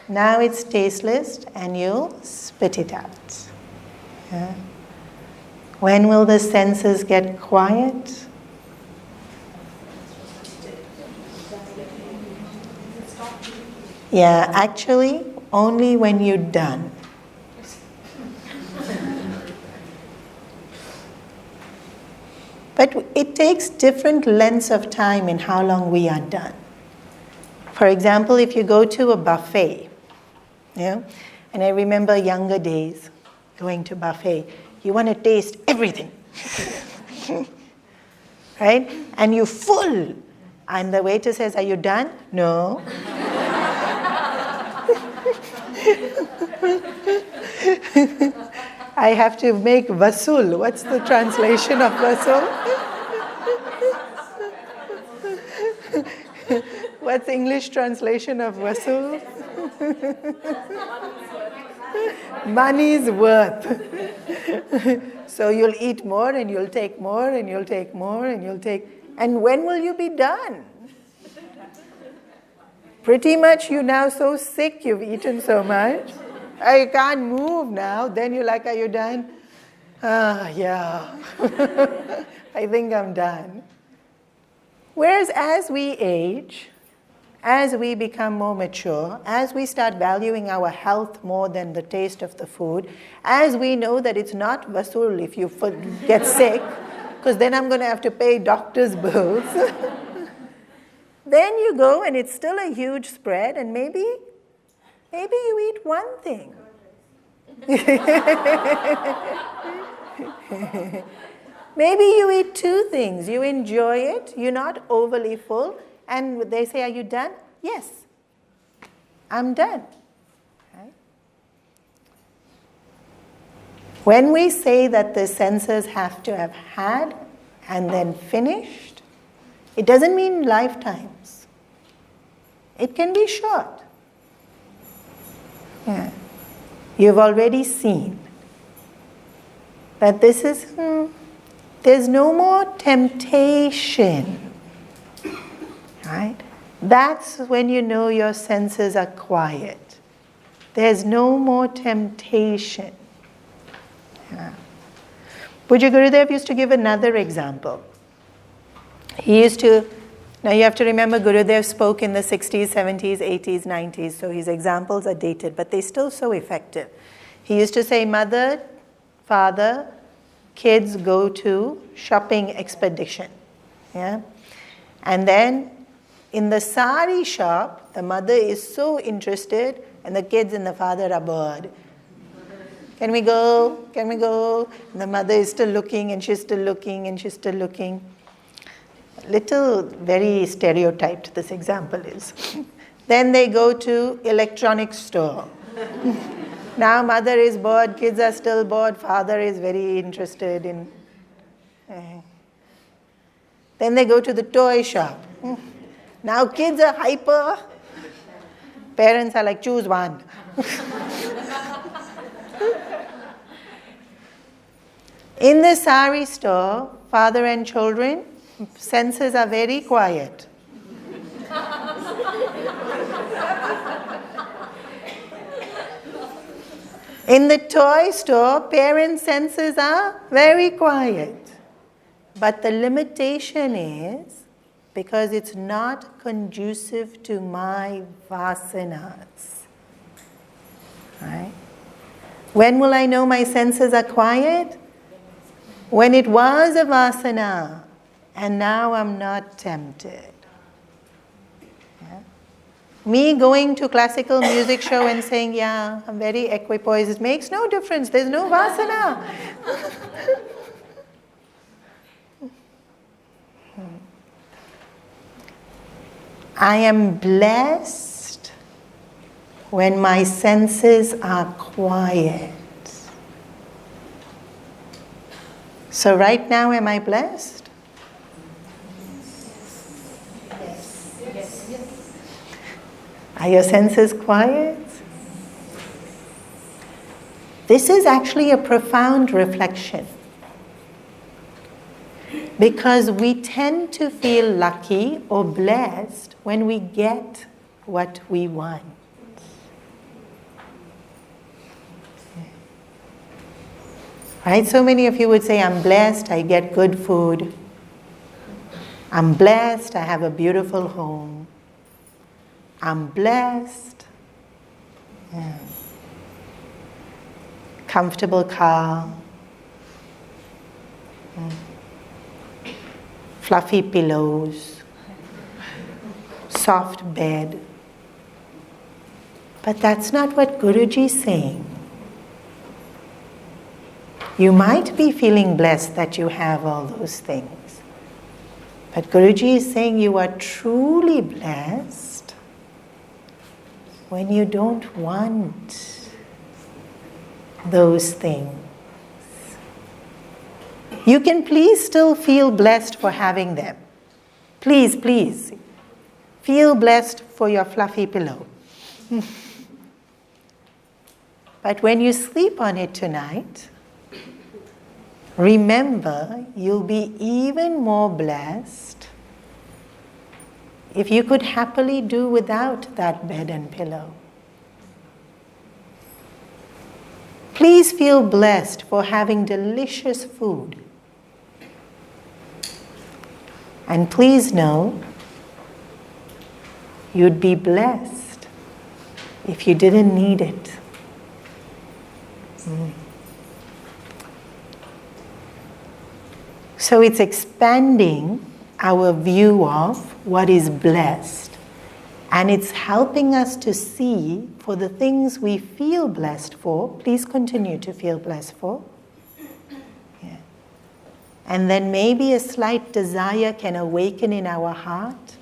Now it's tasteless and you'll spit it out. Yeah. When will the senses get quiet? Yeah, actually, only when you're done. But it takes different lengths of time in how long we are done. For example, if you go to a buffet, yeah, and I remember younger days going to buffet, you want to taste everything, right? And you're full, and the waiter says, "Are you done?" "No." I have to make vasul. What's the translation of vasul? What's English translation of vasul? Money's worth. So you'll eat more and you'll take more and you'll take more and you'll take... And when will you be done? Pretty much you're now so sick, you've eaten so much. I can't move now. Then you're like, "Are you done?" Yeah. I think I'm done. Whereas as we age, as we become more mature, as we start valuing our health more than the taste of the food, as we know that it's not vasul if you get sick, because then I'm going to have to pay doctor's bills. Then you go and it's still a huge spread and maybe you eat one thing. Maybe you eat two things. You enjoy it, you're not overly full, and they say, are you done? Yes, I'm done. Right? When we say that the senses have to have had and then finished, it doesn't mean lifetimes. It can be short. Yeah. You've already seen that this is, there's no more temptation. Right? That's when you know your senses are quiet. There's no more temptation. Yeah. Pujya Gurudev used to give another example. He used to, now you have to remember Gurudev spoke in the 60s, 70s, 80s, 90s, so his examples are dated, but they're still so effective. He used to say, mother, father, kids go to shopping expedition. Yeah? And then in the sari shop, the mother is so interested and the kids and the father are bored. Can we go? Can we go? And the mother is still looking and she's still looking and she's still looking. Little, very stereotyped this example is. Then they go to electronics store. Now mother is bored, kids are still bored, father is very interested in. Then they go to the toy shop. Now kids are hyper. Parents are like, choose one. In the sari store, father and children, senses are very quiet. In the toy store, parents' senses are very quiet. But the limitation is because it's not conducive to my vasanas. Right? When will I know my senses are quiet? When it was a vasana, and now I'm not tempted. Yeah? Me going to classical music show and saying, yeah, I'm very equipoised, it makes no difference, there's no vasana. I am blessed when my senses are quiet. So right now, am I blessed? Yes. Are your senses quiet? This is actually a profound reflection. Because we tend to feel lucky or blessed when we get what we want. Right? So many of you would say, I'm blessed, I get good food. I'm blessed, I have a beautiful home. I'm blessed. Yeah. Comfortable car. Fluffy pillows. Soft bed. But that's not what Guruji is saying. You might be feeling blessed that you have all those things. But Guruji is saying you are truly blessed when you don't want those things. You can please still feel blessed for having them. Please, please. Feel blessed for your fluffy pillow. But when you sleep on it tonight, remember, you'll be even more blessed if you could happily do without that bed and pillow. Please feel blessed for having delicious food. And please know, you'd be blessed if you didn't need it. So it's expanding our view of what is blessed. And it's helping us to see for the things we feel blessed for. Please continue to feel blessed for. Yeah. And then maybe a slight desire can awaken in our heart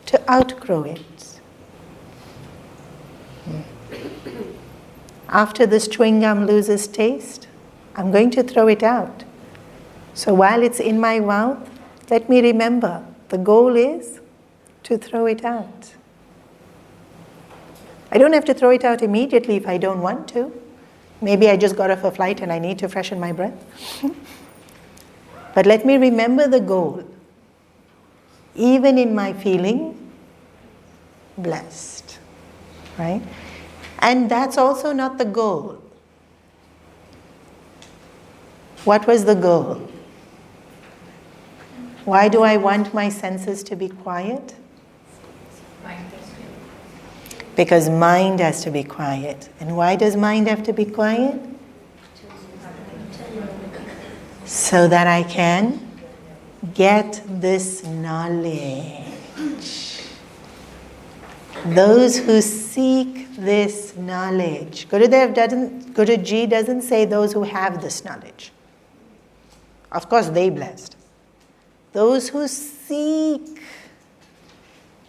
to outgrow it. After this chewing gum loses taste, I'm going to throw it out. So while it's in my mouth, let me remember, the goal is to throw it out. I don't have to throw it out immediately if I don't want to. Maybe I just got off a flight and I need to freshen my breath. But let me remember the goal. Even in my feeling blessed. Right? And that's also not the goal. What was the goal? Why do I want my senses to be quiet? Because mind has to be quiet. And why does mind have to be quiet? So that I can get this knowledge. Those who seek this knowledge. Guruji doesn't say those who have this knowledge. Of course, they blessed. Those who seek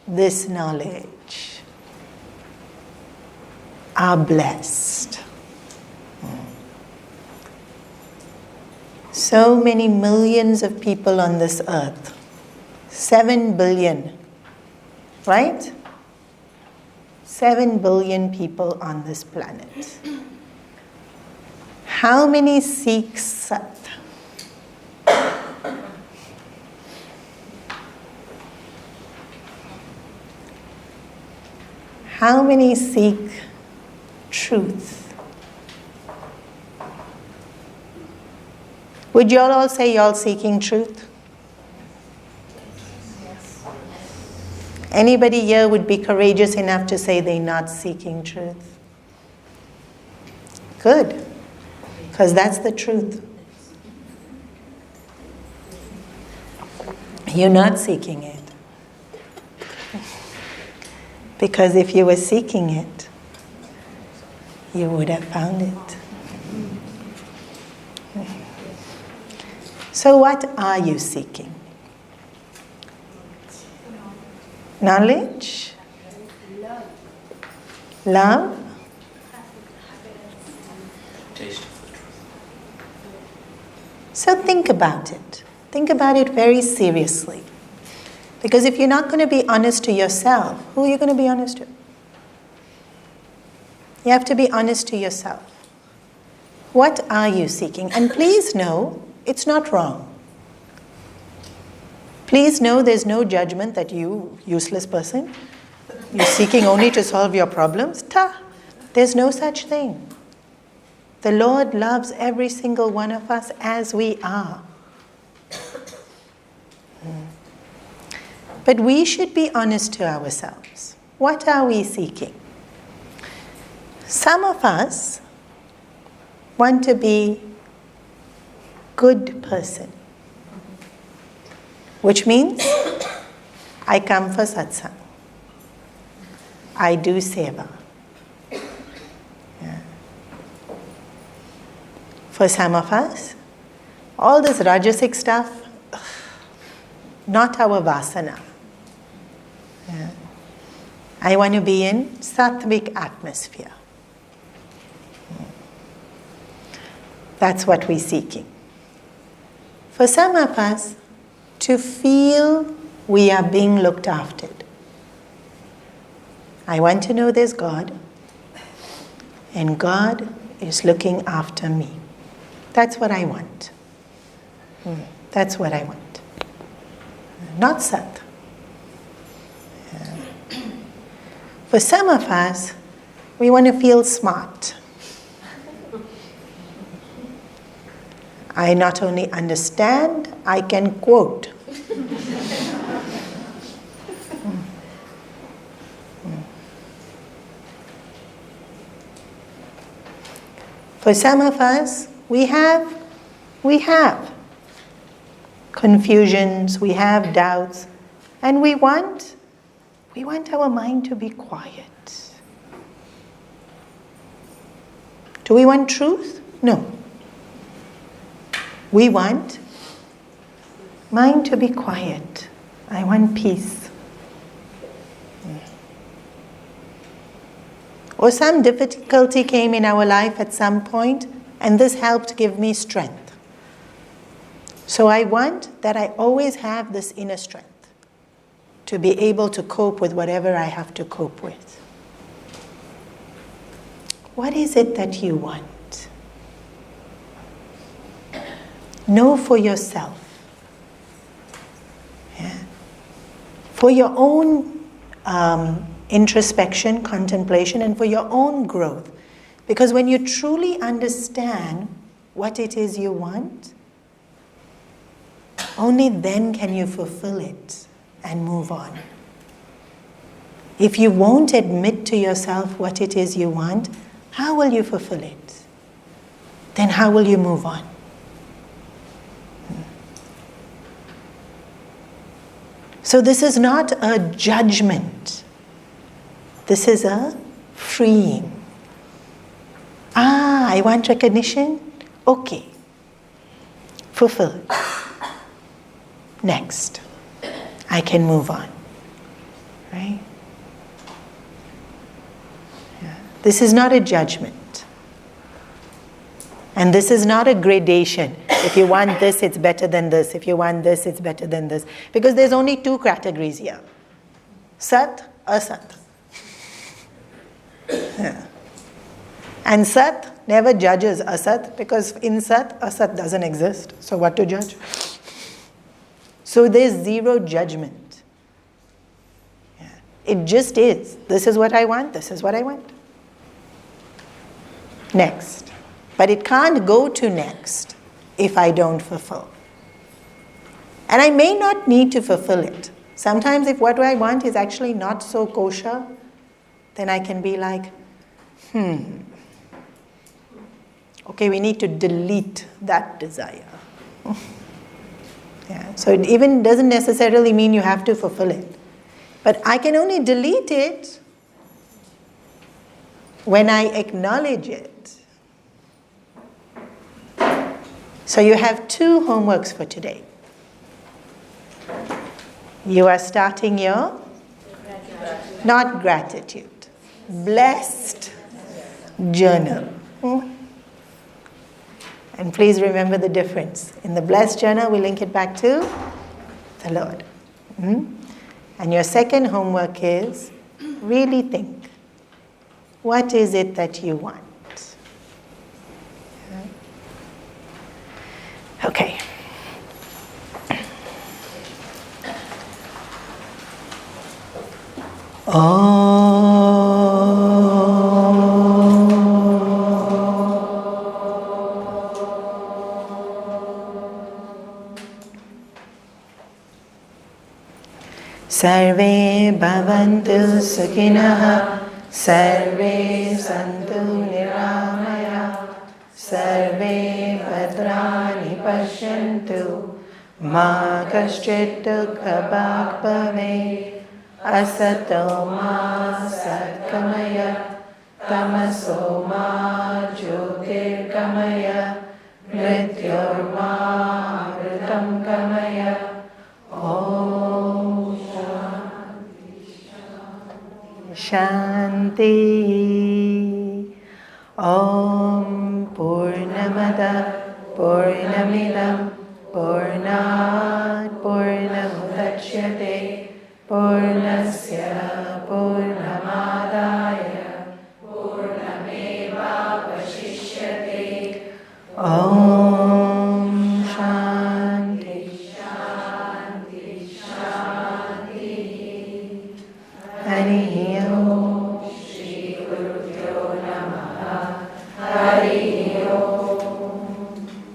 this knowledge are blessed. So many millions of people on this earth. 7 billion. Right? 7 billion people on this planet. How many seek Sat? How many seek truth? Would you all say you're all seeking truth? Anybody here would be courageous enough to say they're not seeking truth? Good, because that's the truth. You're not seeking it. Because if you were seeking it, you would have found it. So what are you seeking? Knowledge? Love? So think about it. Think about it very seriously. Because if you're not going to be honest to yourself, who are you going to be honest to? You have to be honest to yourself. What are you seeking? And please know, it's not wrong. Please know there's no judgment that you, useless person, you're seeking only to solve your problems. There's no such thing. The Lord loves every single one of us as we are. But we should be honest to ourselves. What are we seeking? Some of us want to be good person, which means I come for satsang. I do seva. Yeah. For some of us, all this rajasic stuff, not our vasana. Yeah. I want to be in sattvic atmosphere. That's what we're seeking. For some of us, to feel we are being looked after. I want to know there's God, and God is looking after me. That's what I want. That's what I want. Not Sat. For some of us, we want to feel smart. I not only understand, I can quote. For some of us, we have confusions, we have doubts, and we want our mind to be quiet. Do we want truth? No. We want mind to be quiet. I want peace. Or some difficulty came in our life at some point, and this helped give me strength. So I want that I always have this inner strength to be able to cope with whatever I have to cope with. What is it that you want? Know for yourself. Yeah. For your own introspection, contemplation, and for your own growth. Because when you truly understand what it is you want, only then can you fulfill it and move on. If you won't admit to yourself what it is you want, how will you fulfill it? Then how will you move on? So this is not a judgment. This is a freeing. I want recognition? Okay. Fulfilled. Next. I can move on. Right? Yeah. This is not a judgment. And this is not a gradation. If you want this, it's better than this. If you want this, it's better than this. Because there's only two categories here. Sat, Asat. Yeah. And Sat never judges Asat, because in Sat, Asat doesn't exist. So what to judge? So there's zero judgment. Yeah. It just is. This is what I want, this is what I want. Next. But it can't go to next if I don't fulfill. And I may not need to fulfill it. Sometimes if what I want is actually not so kosher, then I can be like, okay, we need to delete that desire. Yeah. So it even doesn't necessarily mean you have to fulfill it. But I can only delete it when I acknowledge it. So you have two homeworks for today. You are starting your, not gratitude, blessed journal. And please remember the difference. In the blessed journal, we link it back to the Lord. And your second homework is really think. What is it that you want? Okay. Sarve bhavantu sukhinah, sarve santu niramaya, sarve bhadrani pashyantu, ma kaschit dukha bhag bhave, asato ma satkamaya, tamaso ma jyotirgamaya, mrityor ma amritam gamaya. Om Shanti. Om Purnamada Purnamidam Purnat Purnamudachyate Purnasya Purnamadaya Purnameva Vashishyate. Om Shanti Shanti Shanti. Hari Om.